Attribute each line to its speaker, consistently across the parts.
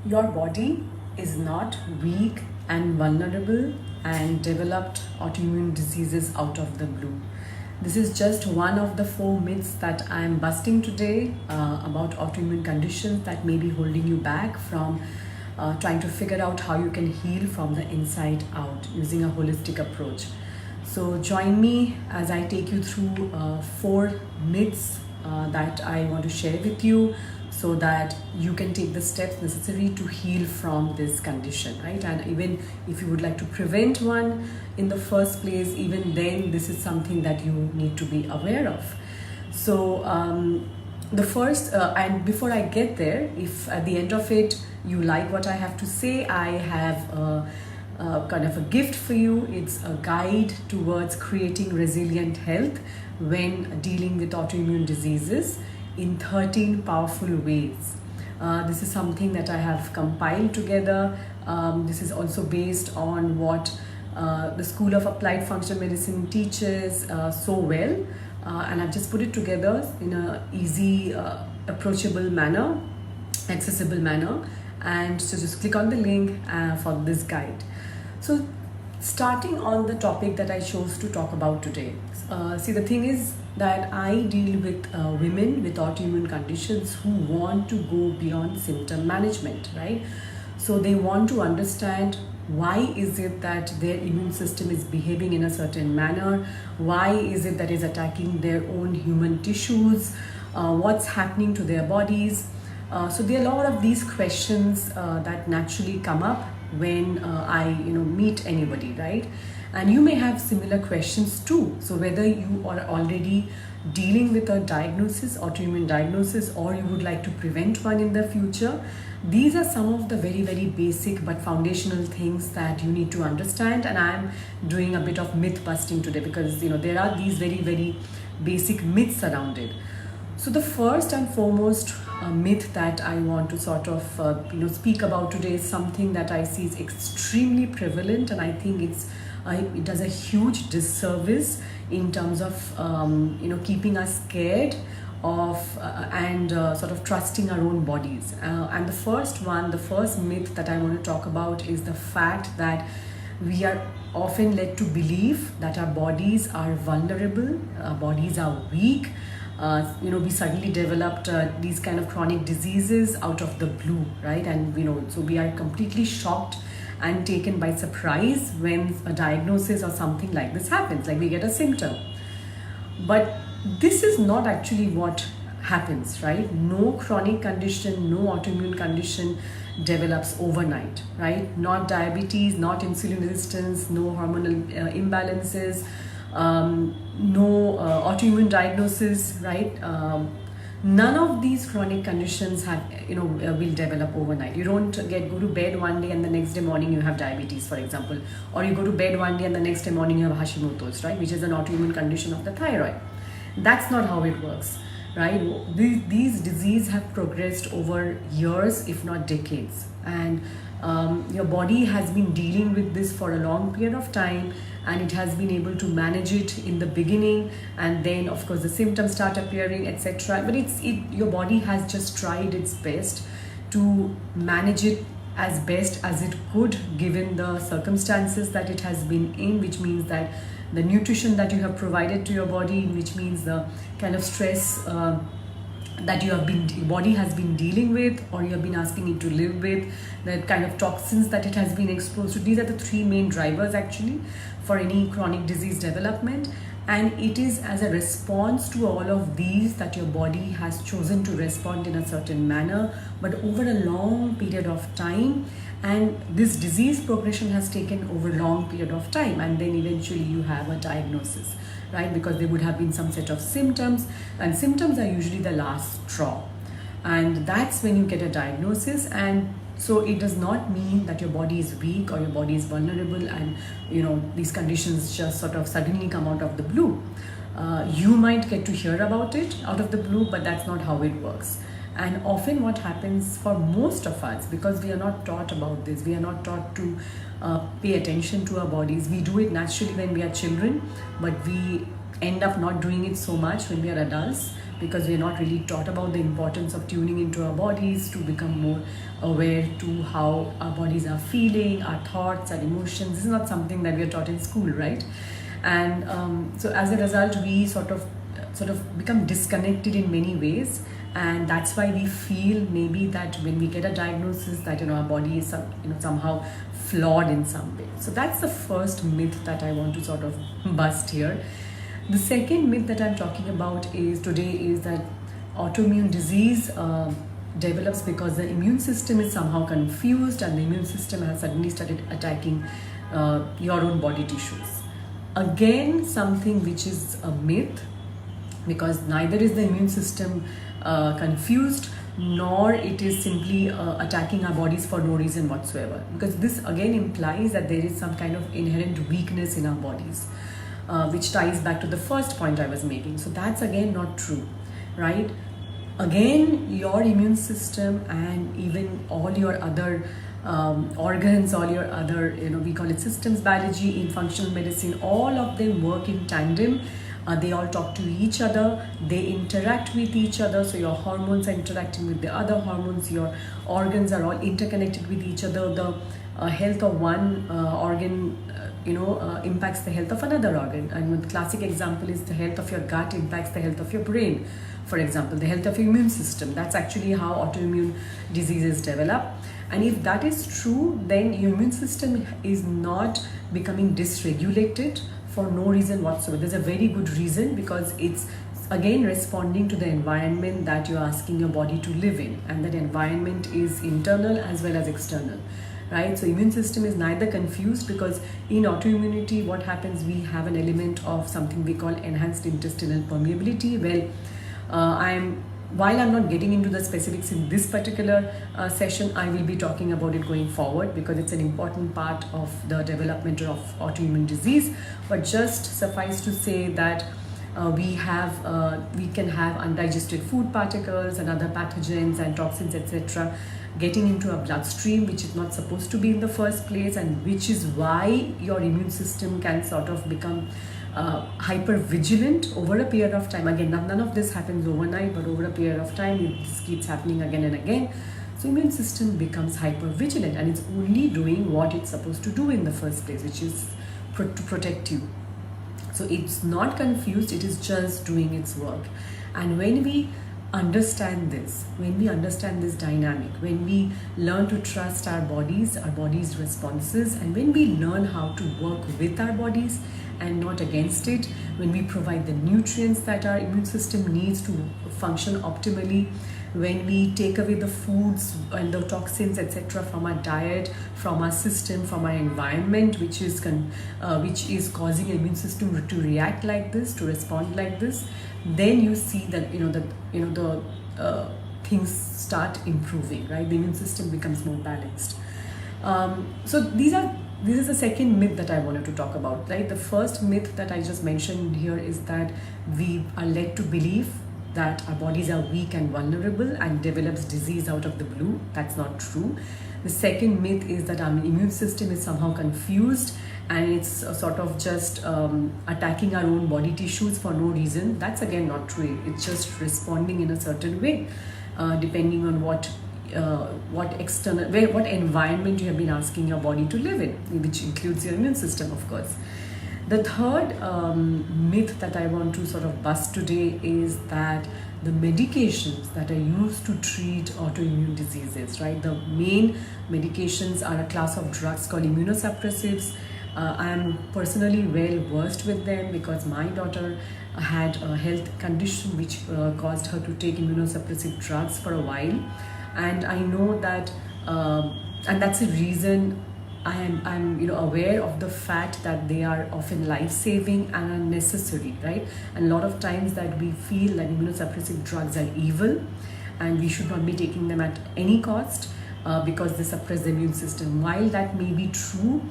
Speaker 1: Your body is not weak and vulnerable and developed autoimmune diseases out of the blue. This is just one of the 4 myths that I am busting today about autoimmune conditions that may be holding you back from trying to figure out how you can heal from the inside out using a holistic approach. So, join me as I take you through 4 myths that I want to share with you so that you can take the steps necessary to heal from this condition, right? And even if you would like to prevent one in the first place, even then, this is something that you need to be aware of. So, the first, and before I get there, if at the end of it you like what I have to say, I have kind of a gift for you. It's a guide towards creating resilient health when dealing with autoimmune diseases in 13 powerful ways. This is something that I have compiled together. This is also based on what the School of Applied Functional Medicine teaches so well. And I've just put it together in a easy, approachable manner, accessible manner. And so just click on the link for this guide. So starting on the topic that I chose to talk about today. See, the thing is that I deal with women with autoimmune conditions who want to go beyond symptom management, right? So they want to understand why is it that their immune system is behaving in a certain manner? Why is it that is attacking their own human tissues? What's happening to their bodies? So there are a lot of these questions that naturally come up when I meet anybody, right? And you may have similar questions too. So whether you are already dealing with a diagnosis, autoimmune diagnosis, or you would like to prevent one in the future, these are some of the very, very basic but foundational things that you need to understand. And I'm doing a bit of myth busting today because there are these very, very basic myths around it. So the first and foremost myth that I want to sort of speak about today is something that I see is extremely prevalent, and I think it does a huge disservice in terms of keeping us scared of and sort of trusting our own bodies. And the first myth that I want to talk about is the fact that we are often led to believe that our bodies are vulnerable, our bodies are weak. We suddenly developed these kind of chronic diseases out of the blue, right? And so we are completely shocked and taken by surprise when a diagnosis or something like this happens, like we get a symptom. But this is not actually what happens, right? No chronic condition, no autoimmune condition develops overnight, right? Not diabetes, not insulin resistance, no hormonal imbalances, no autoimmune diagnosis, right? None of these chronic conditions will develop overnight. You don't go to bed one day and the next day morning you have diabetes, for example, or you go to bed one day and the next day morning you have Hashimoto's, right, which is an autoimmune condition of the thyroid. That's not how it works, right? These diseases have progressed over years, if not decades, and your body has been dealing with this for a long period of time, and it has been able to manage it in the beginning, and then of course the symptoms start appearing, etc. But your body has just tried its best to manage it as best as it could given the circumstances that it has been in, which means that the nutrition that you have provided to your body, which means the kind of stress that your body has been dealing with, or you have been asking it to live with, the kind of toxins that it has been exposed to. These are the 3 main drivers actually for any chronic disease development. And it is as a response to all of these that your body has chosen to respond in a certain manner, but over a long period of time. And this disease progression has taken over a long period of time, and then eventually you have a diagnosis, right? Because there would have been some set of symptoms, and symptoms are usually the last straw. And that's when you get a diagnosis. And so it does not mean that your body is weak or your body is vulnerable and these conditions just sort of suddenly come out of the blue. You might get to hear about it out of the blue, but that's not how it works. And often what happens for most of us, because we are not taught about this, we are not taught to pay attention to our bodies. We do it naturally when we are children, but we end up not doing it so much when we are adults, because we're not really taught about the importance of tuning into our bodies to become more aware to how our bodies are feeling, our thoughts, our emotions. This is not something that we are taught in school, right? And so as a result, we sort of become disconnected in many ways, and that's why we feel maybe that when we get a diagnosis that our body is somehow flawed in some way. So that's the first myth that I want to sort of bust here. The second myth that I'm talking about today is that autoimmune disease develops because the immune system is somehow confused and the immune system has suddenly started attacking your own body tissues. Again, something which is a myth, because neither is the immune system confused, nor it is simply attacking our bodies for no reason whatsoever, because this again implies that there is some kind of inherent weakness in our bodies, which ties back to the first point I was making. So that's again not true, right? Again, your immune system and even all your other organs, all your other, we call it systems biology in functional medicine, all of them work in tandem. They all talk to each other, they interact with each other. So your hormones are interacting with the other hormones, your organs are all interconnected with each other. The health of one organ impacts the health of another organ. And the classic example is the health of your gut impacts the health of your brain. For example, the health of your immune system. That's actually how autoimmune diseases develop. And if that is true, then your immune system is not becoming dysregulated for no reason whatsoever. There's a very good reason, because it's again responding to the environment that you're asking your body to live in, and that environment is internal as well as external, right? So immune system is neither confused, because in autoimmunity what happens, we have an element of something we call enhanced intestinal permeability. While I'm not getting into the specifics in this particular session, I will be talking about it going forward, because it's an important part of the development of autoimmune disease. But just suffice to say that we can have undigested food particles and other pathogens and toxins, etc., getting into our bloodstream, which is not supposed to be in the first place, and which is why your immune system can sort of become hyper vigilant over a period of time. Again, none of this happens overnight, but over a period of time this keeps happening again and again. So immune system becomes hyper vigilant, and it's only doing what it's supposed to do in the first place, which is to protect you. So it's not confused, it is just doing its work. And when we understand this, dynamic, when we learn to trust our bodies responses, and when we learn how to work with our bodies and not against it, when we provide the nutrients that our immune system needs to function optimally, when we take away the foods and the toxins, etc., from our diet, from our system, from our environment, which is causing the immune system to react like this, to respond like this, then you see that the things start improving, right? The immune system becomes more balanced. So this is the second myth that I wanted to talk about, right? The first myth that I just mentioned here is that we are led to believe that our bodies are weak and vulnerable and develops disease out of the blue. That's not true. The second myth is that our immune system is somehow confused and it's sort of just attacking our own body tissues for no reason. That's again not true. It's just responding in a certain way, depending on what environment you have been asking your body to live in, which includes your immune system, of course. The third myth that I want to sort of bust today is that the medications that are used to treat autoimmune diseases, right? The main medications are a class of drugs called immunosuppressives. I am personally well versed with them because my daughter had a health condition which caused her to take immunosuppressive drugs for a while. And I know that, and that's the reason I'm aware of the fact that they are often life-saving and are necessary, right? And a lot of times that we feel that immunosuppressive drugs are evil and we should not be taking them at any cost because they suppress the immune system. While that may be true,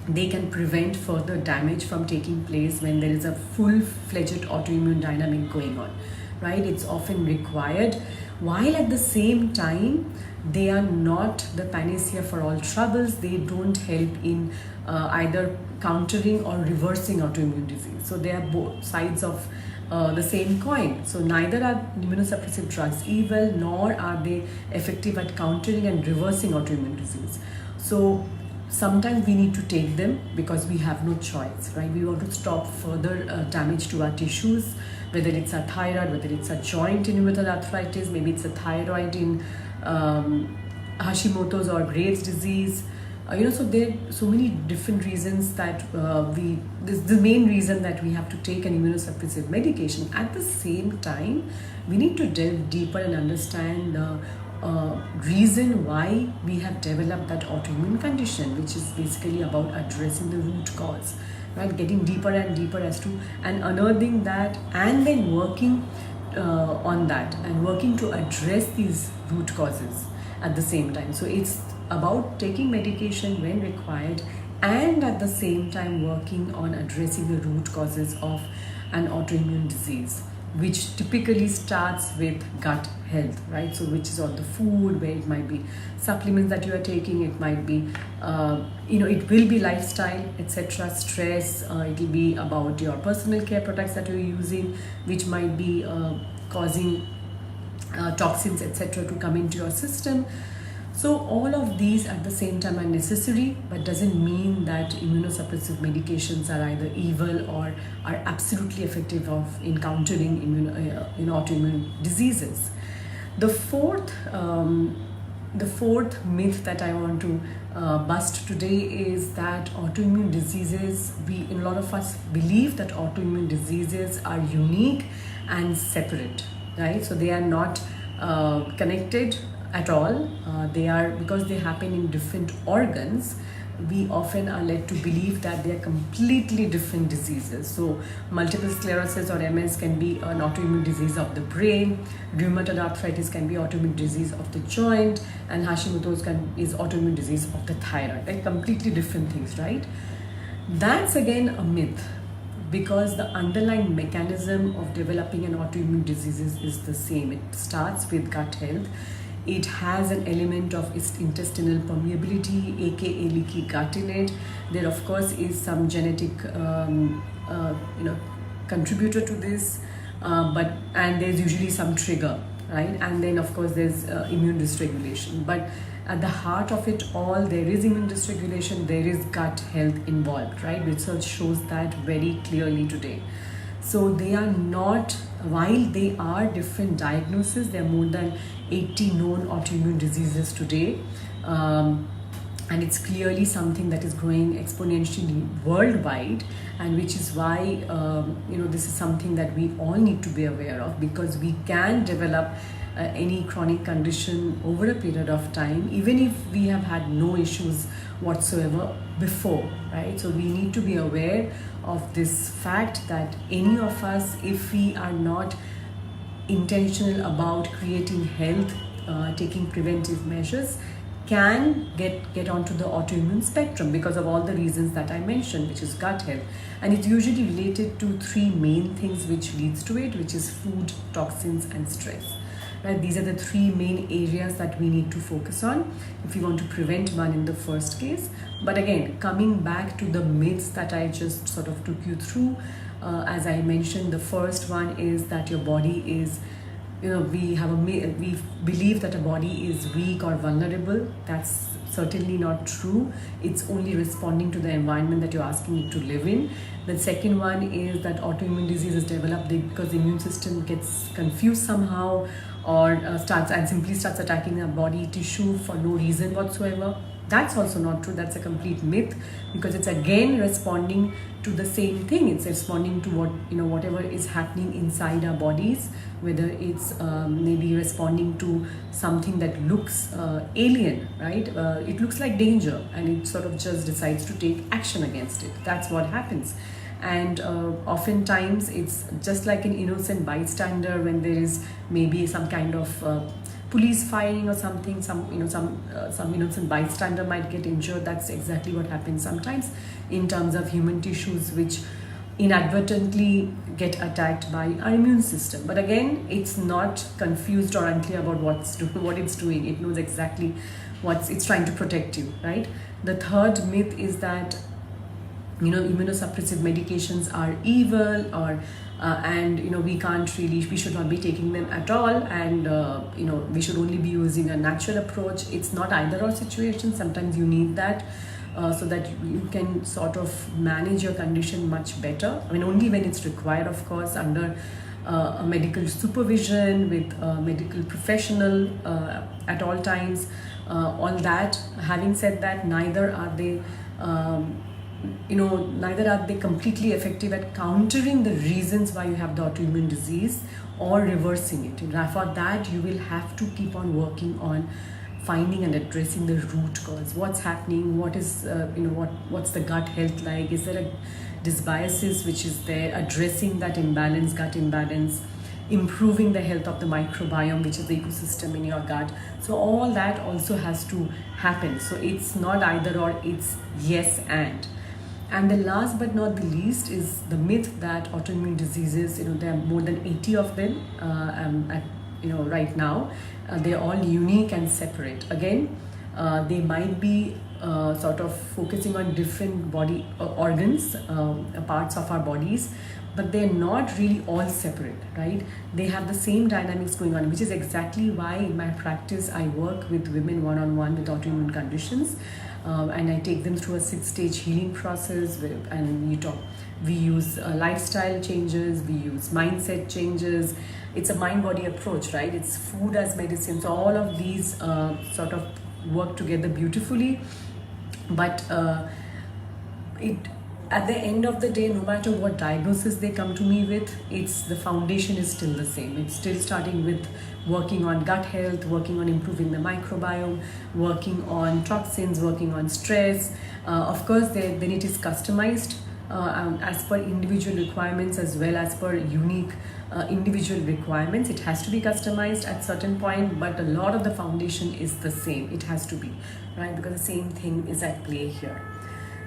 Speaker 1: they can prevent further damage from taking place when there is a full-fledged autoimmune dynamic going on, right? It's often required, while at the same time they are not the panacea for all troubles. They don't help in either countering or reversing autoimmune disease. So they are both sides of the same coin. So neither are immunosuppressive drugs evil, nor are they effective at countering and reversing autoimmune disease. So sometimes we need to take them because we have no choice, right? We want to stop further damage to our tissues, whether it's a thyroid, whether it's a joint in rheumatoid arthritis, maybe it's a thyroid in Hashimoto's or Graves' disease. So there are so many different reasons that this is the main reason that we have to take an immunosuppressive medication. At the same time, we need to delve deeper and understand the reason why we have developed that autoimmune condition, which is basically about addressing the root cause, right? Getting deeper and deeper as to and unearthing that, and then working on that and working to address these root causes at the same time. So it's about taking medication when required and at the same time working on addressing the root causes of an autoimmune disease, which typically starts with gut health, right? So which is all the food, where it might be supplements that you are taking, it might be it will be lifestyle, etc., stress, it will be about your personal care products that you're using, which might be causing toxins, etc., to come into your system. So all of these at the same time are necessary, but doesn't mean that immunosuppressive medications are either evil or are absolutely effective in countering autoimmune diseases. The fourth myth that I want to bust today is that autoimmune diseases, a lot of us believe that autoimmune diseases are unique and separate, right? So they are not connected at all. They are, because they happen in different organs, we often are led to believe that they are completely different diseases. So multiple sclerosis or MS can be an autoimmune disease of the brain, rheumatoid arthritis can be autoimmune disease of the joint, and Hashimoto's is autoimmune disease of the thyroid, like completely different things, right? That's again a myth, because the underlying mechanism of developing an autoimmune disease is the same. It starts with gut health. It has an element of intestinal permeability, aka leaky gut in it. There, of course, is some genetic, contributor to this, and there's usually some trigger, right? And then, of course, there's immune dysregulation. But at the heart of it all, there is immune dysregulation. There is gut health involved, right? Research shows that very clearly today. So they are not, while they are different diagnoses, there are more than 80 known autoimmune diseases today. And it's clearly something that is growing exponentially worldwide, and which is why, this is something that we all need to be aware of, because we can develop any chronic condition over a period of time, even if we have had no issues whatsoever before, right? So we need to be aware of this fact that any of us, if we are not intentional about creating health, taking preventive measures, can get onto the autoimmune spectrum because of all the reasons that I mentioned, which is gut health. And it's usually related to three main things which leads to it, which is food, toxins, and stress. Right? These are the three main areas that we need to focus on if we want to prevent one in the first case. But again, coming back to the myths that I just sort of took you through, as I mentioned, the first one is that your body is, we believe that a body is weak or vulnerable. That's certainly not true. It's only responding to the environment that you're asking it to live in. The second one is that autoimmune disease is developed because the immune system gets confused somehow, or simply starts attacking our body tissue for no reason whatsoever. That's also not true. That's a complete myth, because it's again responding to the same thing. It's responding to whatever is happening inside our bodies, whether it's maybe responding to something that looks alien, right? It looks like danger, and it sort of just decides to take action against it. That's what happens. And oftentimes it's just like an innocent bystander when there is maybe some kind of police firing or something, some innocent bystander might get injured. That's exactly what happens sometimes in terms of human tissues, which inadvertently get attacked by our immune system. But again, it's not confused or unclear about what it's doing. It knows exactly it's trying to protect you, right? The third myth is that immunosuppressive medications are evil or and we should not be taking them at all, and we should only be using a natural approach. It's not either or situation. Sometimes you need that so that you can sort of manage your condition much better. I mean, only when it's required, of course, under a medical supervision with a medical professional at all times. All that, having said that, neither are they completely effective at countering the reasons why you have the autoimmune disease or reversing it. For that, you will have to keep on working on finding and addressing the root cause. What's happening? What is what's the gut health like? Is there a dysbiosis which is there? Addressing that imbalance, gut imbalance, improving the health of the microbiome, which is the ecosystem in your gut. So all that also has to happen. So it's not either or, it's yes and. And the last but not the least is the myth that autoimmune diseases, there are more than 80 of them right now. They're all unique and separate. Again, they might be sort of focusing on different body organs, parts of our bodies, but they're not really all separate, right? They have the same dynamics going on, which is exactly why in my practice I work with women one-on-one with autoimmune conditions, and I take them through a 6-stage healing process, and we use lifestyle changes, we use mindset changes. It's a mind-body approach, right? It's food as medicine. So all of these sort of work together beautifully. But at the end of the day, no matter what diagnosis they come to me with, the foundation is still the same. It's still starting with working on gut health, working on improving the microbiome, working on toxins, working on stress. Of course, then it is customized as per individual requirements, as well as per unique individual requirements. It has to be customized at certain point, but a lot of the foundation is the same. It has to be, right? Because the same thing is at play here.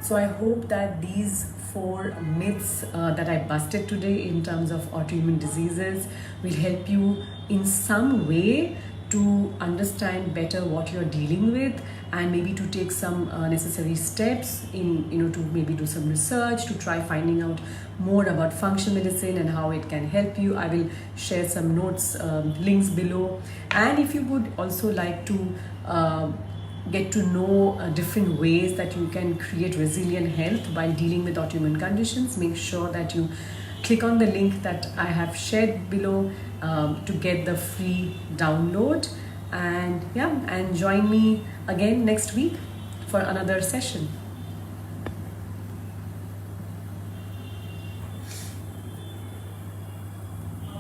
Speaker 1: So I hope that these 4 myths that I busted today in terms of autoimmune diseases will help you in some way to understand better what you're dealing with, and maybe to take some necessary steps in to maybe do some research to try finding out more about functional medicine and how it can help you. I will share some notes, links below. And if you would also like to get to know different ways that you can create resilient health while dealing with autoimmune conditions, make sure that you click on the link that I have shared below to get the free download. And join me again next week for another session.